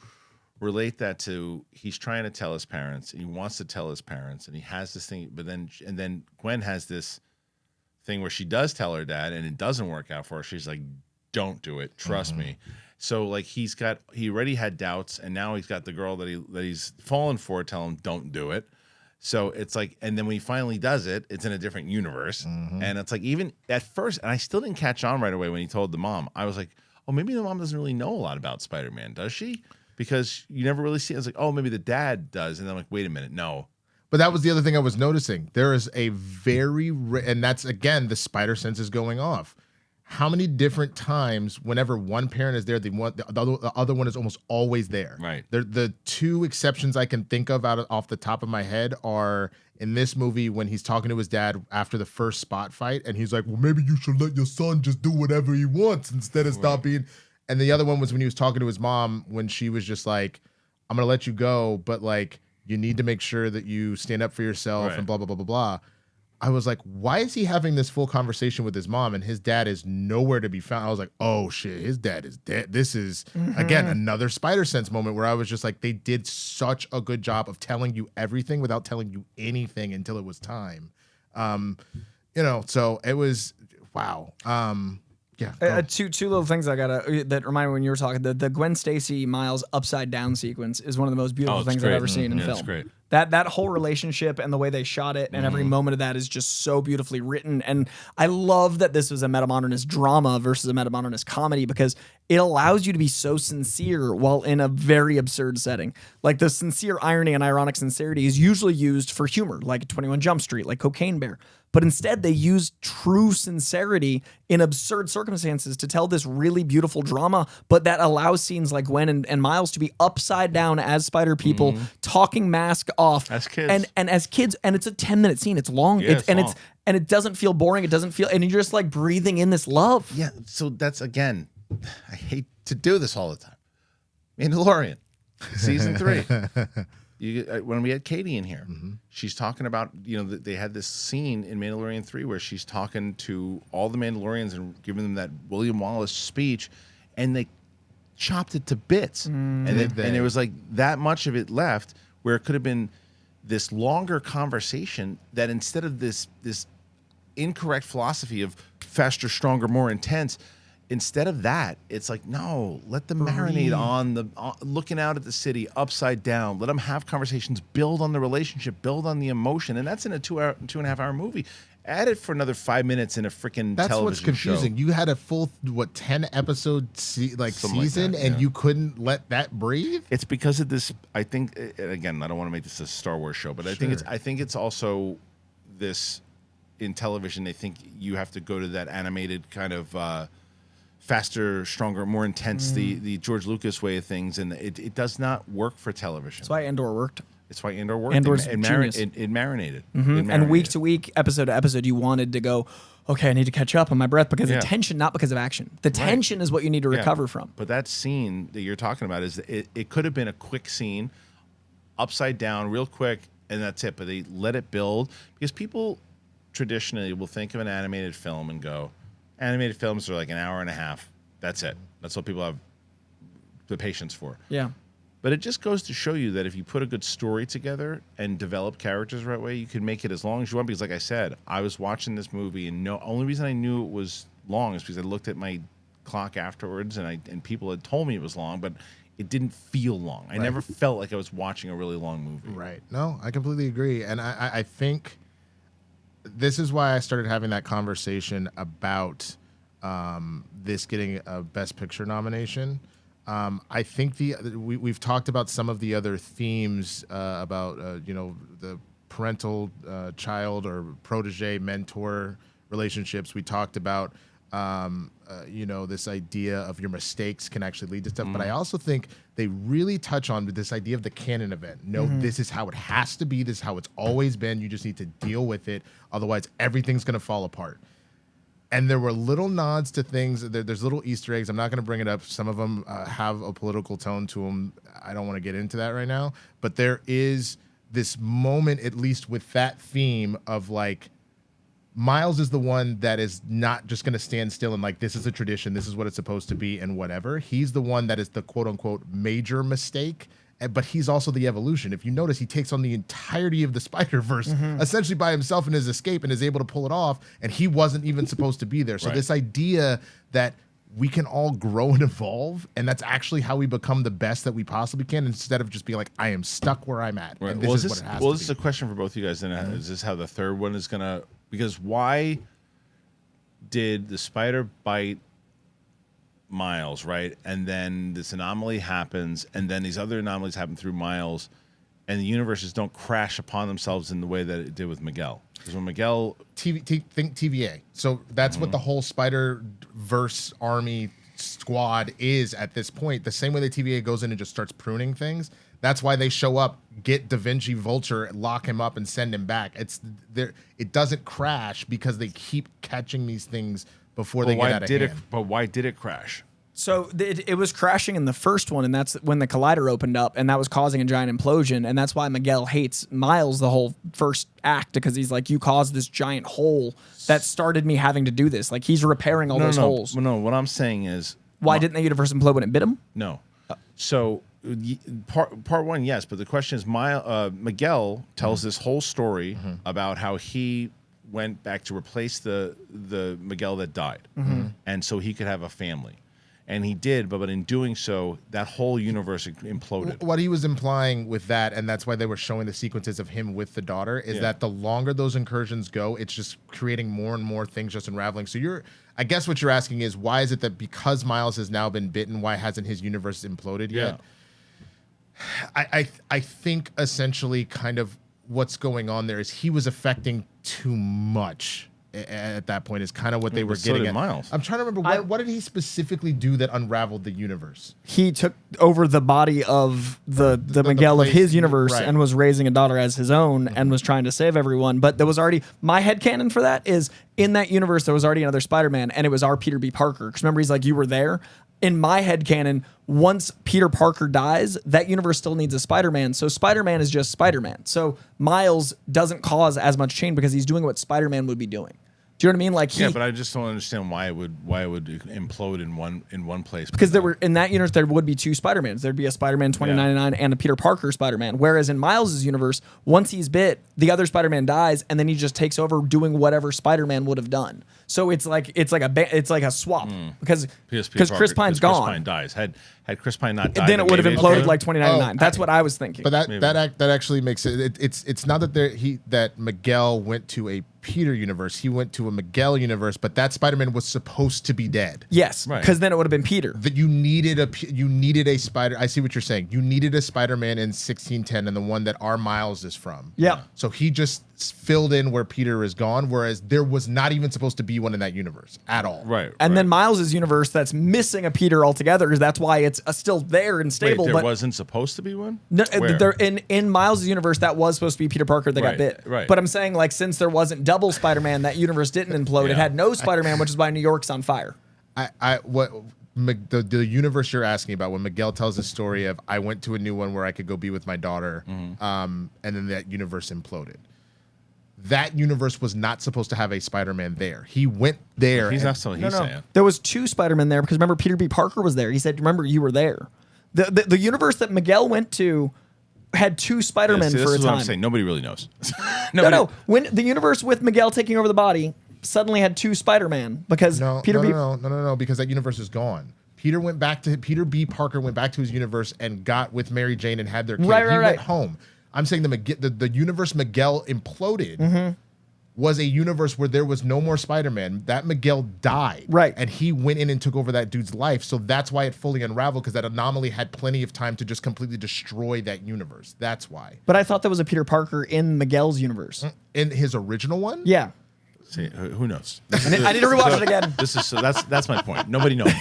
relate that to he's trying to tell his parents, and he wants to tell his parents, and he has this thing, but then Gwen has this thing where she does tell her dad, and it doesn't work out for her. She's like, "Don't do it, trust me." So like he already had doubts, and now he's got the girl that he's fallen for tell him don't do it. So it's like, and then when he finally does it, it's in a different universe, and it's like even at first, and I still didn't catch on right away when he told the mom. I was like, oh, maybe the mom doesn't really know a lot about Spider-Man, does she? Because you never really see it. I was like, oh, maybe the dad does, and I'm like, wait a minute, no.
But that was the other thing I was noticing. There is a and that's again the spider sense is going off. How many different times, whenever one parent is there, the other one is almost always there.
Right.
The two exceptions I can think of off the top of my head are in this movie when he's talking to his dad after the first Spot fight, and he's like, "Well, maybe you should let your son just do whatever he wants instead of stop being." And the other one was when he was talking to his mom when she was just like, "I'm gonna let you go, but like you need to make sure that you stand up for yourself and blah blah blah blah blah." I was like, why is he having this full conversation with his mom and his dad is nowhere to be found? I was like, oh shit, his dad is dead. This is, again, another spider sense moment where I was just like, they did such a good job of telling you everything without telling you anything until it was time. So it was, wow.
Two little things that remind me when you were talking. The Gwen Stacy Miles upside down sequence is one of the most beautiful things I've ever seen in film.
It's great.
That whole relationship and the way they shot it and every moment of that is just so beautifully written. And I love that this was a metamodernist drama versus a metamodernist comedy because it allows you to be so sincere while in a very absurd setting. Like the sincere irony and ironic sincerity is usually used for humor, like 21 Jump Street, like Cocaine Bear. But instead, they use true sincerity in absurd circumstances to tell this really beautiful drama, but that allows scenes like Gwen and Miles to be upside down as spider people, talking mask off.
As kids.
And as kids, and it's a 10-minute scene. It's long.
Yeah, it's long.
And it doesn't feel boring. It doesn't feel, and you're just like breathing in this love.
Yeah, so that's, again, I hate to do this all the time. Mandalorian, season 3. When we had Katie in here, she's talking about, they had this scene in Mandalorian 3 where she's talking to all the Mandalorians and giving them that William Wallace speech, and they chopped it to bits. And there was like that much of it left where it could have been this longer conversation that instead of this incorrect philosophy of faster, stronger, more intense, instead of that, it's like, no, let them marinate on looking out at the city upside down. Let them have conversations, build on the relationship, build on the emotion. And that's in a 2.5 hour movie. Add it for another 5 minutes in a freaking television show.
That's what's confusing. You had a full, 10 episode season, like that, and you couldn't let that breathe?
It's because of this, I think, again, I don't want to make this a Star Wars show, but I think it's also this, in television, they think you have to go to that animated kind of faster, stronger, more intense, the George Lucas way of things, and it does not work for television.
That's why Andor worked.
It's why Andor worked.
Andor's
it marinated.
And week to week, episode to episode, you wanted to go, okay, I need to catch up on my breath because of tension, not because of action. The tension is what you need to recover from.
But that scene that you're talking about is it could have been a quick scene, upside down, real quick, and that's it. But they let it build because people traditionally will think of an animated film and go, animated films are like an hour and a half. That's it. That's what people have the patience for.
Yeah.
But it just goes to show you that if you put a good story together and develop characters the right way, you can make it as long as you want. Because like I said, I was watching this movie and only reason I knew it was long is because I looked at my clock afterwards and people had told me it was long, but it didn't feel long. I never felt like I was watching a really long movie.
Right. No, I completely agree. And I think this is why I started having that conversation about this getting a Best Picture nomination. I think we've talked about some of the other themes about the parental child or protege mentor relationships. We talked about this idea of your mistakes can actually lead to stuff. But I also think they really touch on this idea of the canon event. No, this is how it has to be. This is how it's always been. You just need to deal with it. Otherwise, everything's going to fall apart. And there were little nods to things. There's little Easter eggs. I'm not going to bring it up. Some of them have a political tone to them. I don't want to get into that right now. But there is this moment, at least with that theme, of like, Miles is the one that is not just going to stand still and like, this is a tradition, this is what it's supposed to be, and whatever. He's the one that is the quote unquote major mistake. but he's also the evolution. If you notice, he takes on the entirety of the Spider-Verse essentially by himself in his escape and is able to pull it off, and he wasn't even supposed to be there. So this idea that we can all grow and evolve, and that's actually how we become the best that we possibly can, instead of just being like, I am stuck where I'm at.
Right.
And this is what it has to
this is a question for both of you guys. Then is this how the third one is gonna? Because why did the spider bite Miles, right? And then this anomaly happens, and then these other anomalies happen through Miles, and the universes don't crash upon themselves in the way that it did with Miguel. Because when Miguel...
think TVA. So that's what the whole Spider-Verse army squad is at this point. The same way that TVA goes in and just starts pruning things. That's why they show up, get Da Vinci Vulture, lock him up, and send him back. It's there. It doesn't crash because they keep catching these things before they get out of hand.
But why did it crash?
So it was crashing in the first one, and that's when the collider opened up, and that was causing a giant implosion, and that's why Miguel hates Miles the whole first act, because he's like, you caused this giant hole that started me having to do this. Like, he's repairing all those holes.
No, what I'm saying is...
Why didn't the universe implode when it bit him?
No. So part one, yes, but the question is, Miguel tells this whole story about how he went back to replace the Miguel that died, and so he could have a family. And he did, but in doing so, that whole universe imploded.
What he was implying with that, and that's why they were showing the sequences of him with the daughter, is that the longer those incursions go, it's just creating more and more things just unraveling. So I guess what you're asking is, why is it that because Miles has now been bitten, why hasn't his universe imploded yet? I think essentially kind of what's going on there is he was affecting too much at that point, is kind of what they were getting at.
Miles.
I'm trying to remember what did he specifically do that unraveled the universe?
He took over the body of the Miguel of his universe and was raising a daughter as his own and was trying to save everyone. But there was already, my headcanon for that is, in that universe there was already another Spider-Man, and it was our Peter B. Parker. Because remember, he's like, you were there. In my headcanon, once Peter Parker dies, that universe still needs a Spider-Man. So Spider-Man is just Spider-Man. So Miles doesn't cause as much change because he's doing what Spider-Man would be doing. Do you know what I mean? Like
but I just don't understand why it would implode in one place.
Because there were, in that universe, there would be two Spider-Mans. There'd be a Spider-Man 2099 and a Peter Parker Spider-Man. Whereas in Miles' universe, once he's bit, the other Spider-Man dies, and then he just takes over doing whatever Spider-Man would have done. So it's like a swap because Chris Pine's gone.
Chris Pine dies. Had Chris Pine not died,
then it would have imploded like 2099. That's what I was thinking.
But that actually makes it. It's not that that Miguel went to a Peter universe. He went to a Miguel universe, but that Spider-Man was supposed to be dead.
Yes, because then it would have been Peter.
That you needed a Spider. I see what you're saying. You needed a Spider-Man in 1610, and the one that our Miles is from.
Yeah.
So he just filled in where Peter is gone, whereas there was not even supposed to be one in that universe at all.
Right.
And then Miles' universe, that's missing a Peter altogether, because that's why it's still there and stable.
Wait,
but
wasn't supposed to be one?
No, in Miles' universe, that was supposed to be Peter Parker that got bit.
Right.
But I'm saying, like, since there wasn't double Spider-Man, that universe didn't implode. It had no Spider-Man, which is why New York's on fire.
The universe you're asking about, when Miguel tells the story of, I went to a new one where I could go be with my daughter, and then that universe imploded. That universe was not supposed to have a Spider-Man there. He went there.
He's not so he's saying.
There was two Spider-Men there, because remember, Peter B. Parker was there. He said, remember, you were there. The universe that Miguel went to had two Spider-Men for a time.
This is what I'm saying. Nobody really knows.
No. When the universe with Miguel taking over the body suddenly had two Spider-Man, because
No, because that universe is gone. Peter B. Parker went back to his universe and got with Mary Jane and had their kid. He went home. I'm saying the universe Miguel imploded was a universe where there was no more Spider-Man. That Miguel died.
Right.
And he went in and took over that dude's life. So that's why it fully unraveled, because that anomaly had plenty of time to just completely destroy that universe. That's why.
But I thought there was a Peter Parker in Miguel's universe.
In his original one?
Yeah.
See, who knows?
I need to rewatch it again.
That's my point. Nobody knows.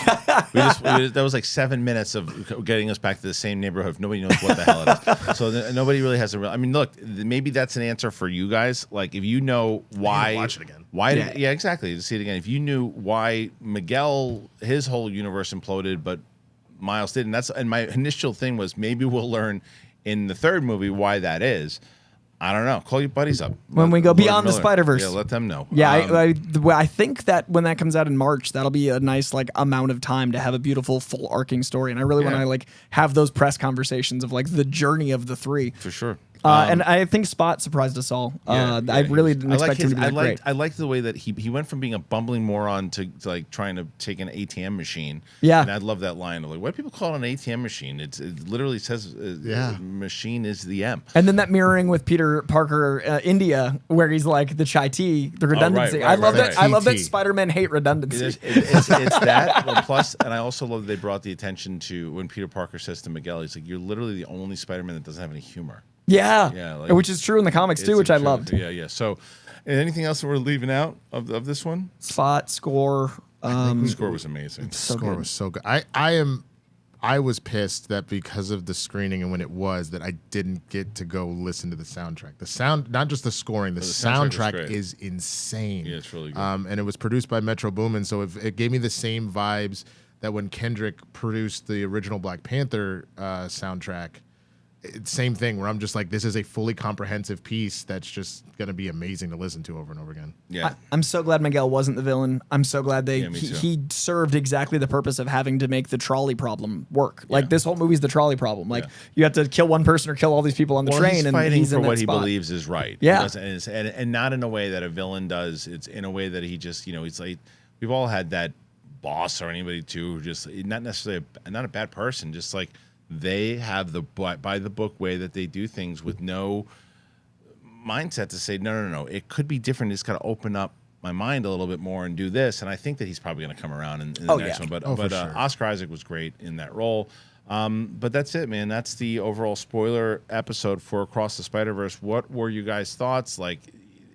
That was like 7 minutes of getting us back to the same neighborhood. Nobody knows what the hell it is. So nobody really has a real. I mean, look, maybe that's an answer for you guys. Like, if you know why,
watch it again.
Exactly, to see it again. If you knew why Miguel, his whole universe imploded, but Miles didn't. And my initial thing was, maybe we'll learn in the third movie why that is. I don't know. Call your buddies up.
When we go
Lord
Beyond the
Miller.
Spider-Verse.
Yeah, let them know.
Yeah, I think that when that comes out in March, that'll be a nice like amount of time to have a beautiful full arcing story, and I really want to like have those press conversations of like the journey of the three.
For sure.
And I think Spot surprised us all. I really didn't expect him to be that great.
I liked the way that he went from being a bumbling moron to like trying to take an ATM machine.
Yeah.
And I love that line of like, why do people call it an ATM machine? It literally says machine is the M.
And then that mirroring with Peter Parker India, where he's like the chai tea, the redundancy. I love that. I love that Spider-Man hate redundancy.
It's that. Well, plus, and I also love that they brought the attention to when Peter Parker says to Miguel, he's like, "You're literally the only Spider-Man that doesn't have any humor."
Yeah,
like,
which is true in the comics too, which I loved.
Yeah. So, anything else that we're leaving out of this one?
Spot, score.
The score was amazing.
The score was so good. I was pissed that because of the screening and when it was that I didn't get to go listen to the soundtrack. The sound, not just the scoring, the soundtrack is insane.
Yeah, it's really good.
And it was produced by Metro Boomin, so it gave me the same vibes that when Kendrick produced the original Black Panther soundtrack. Same thing where I'm just like, this is a fully comprehensive piece that's just going to be amazing to listen to over and over again.
Yeah.
I'm so glad Miguel wasn't the villain. I'm so glad he served exactly the purpose of having to make the trolley problem work. Like this whole movie's the trolley problem. Like you have to kill one person or kill all these people on the train,
he's
and
fighting
he's
for
in that
what
spot.
he believes is right.
Yeah,
and not in a way that a villain does. It's in a way that he just, it's like we've all had that boss or anybody too, who just not necessarily not a bad person, just like. They have the by the book way that they do things with no mindset to say no. It could be different. It's got to open up my mind a little bit more and do this. And I think that he's probably going to come around in the next one. But
sure.
Oscar Isaac was great in that role. But that's it, man. That's the overall spoiler episode for Across the Spider-Verse. What were you guys' thoughts? Like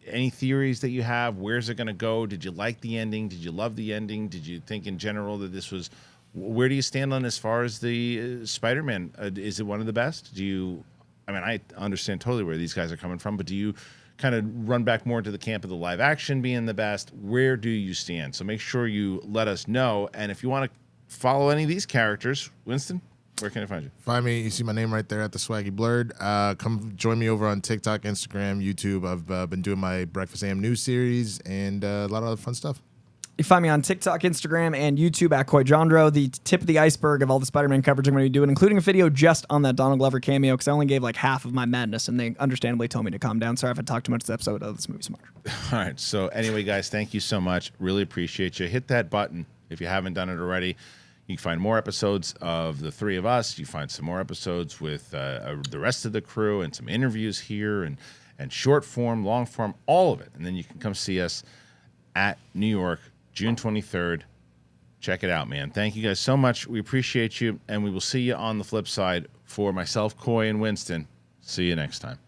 any theories that you have? Where's it going to go? Did you like the ending? Did you love the ending? Did you think in general that this was? Where do you stand on as far as the Spider-Man? Is it one of the best? I understand totally where these guys are coming from, but do you kind of run back more into the camp of the live action being the best? Where do you stand? So make sure you let us know. And if you want to follow any of these characters, Winston, where can I find you?
Find me. You see my name right there at the Swaggy Blurred. Come join me over on TikTok, Instagram, YouTube. I've been doing my Breakfast AM news series and a lot of other fun stuff.
You find me on TikTok, Instagram, and YouTube at Coy Jandreau. The tip of the iceberg of all the Spider-Man coverage I'm going to be doing, including a video just on that Donald Glover cameo, because I only gave like half of my madness, and they understandably told me to calm down. Sorry if I talked too much this episode of this movie so much.
All right. So anyway, guys, thank you so much. Really appreciate you. Hit that button if you haven't done it already. You can find more episodes of the three of us. You find some more episodes with the rest of the crew and some interviews here and short form, long form, all of it. And then you can come see us at New York, June 23rd. Check it out, man. Thank you guys so much. We appreciate you, and we will see you on the flip side. For myself, Coy, and Winston, see you next time.